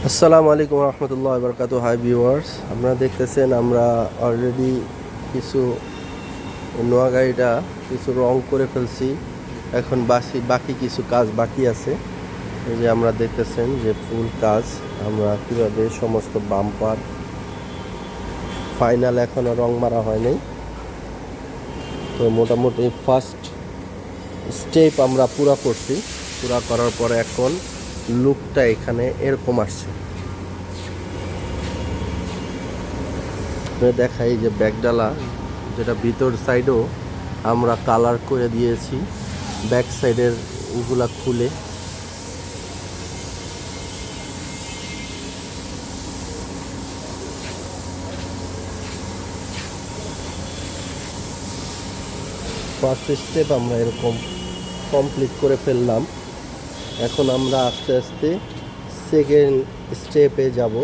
আসসালামু আলাইকুম রহমতুল্লাহ বরকাত। হাই ভিউয়ার্স, আপনারা দেখতেছেন আমরা অলরেডি কিছু নোয়া গাড়িটা কিছু রং করে ফেলছি। এখন বাকি কিছু কাজ বাকি আছে। এই যে আমরা দেখতেছেন যে ফুল কাজ আমরা কীভাবে সমস্ত বাম্পার ফাইনাল এখনও রং মারা হয় নাই। তো মোটামুটি ফার্স্ট স্টেপ আমরা পুরা করছি। পুরা করার পরে এখন লুকটা এখানে এরকম আসছে। দেখাই যে ব্যাকডালা যেটা ভিতর সাইডও আমরা কালার করে দিয়েছি। ব্যাক সাইডের ওগুলা খুলে ফার্স্ট স্টেপ আমরা এরকম কমপ্লিট করে ফেললাম। এখন আমরা আস্তে আস্তে সেকেন্ড স্টেপে যাব।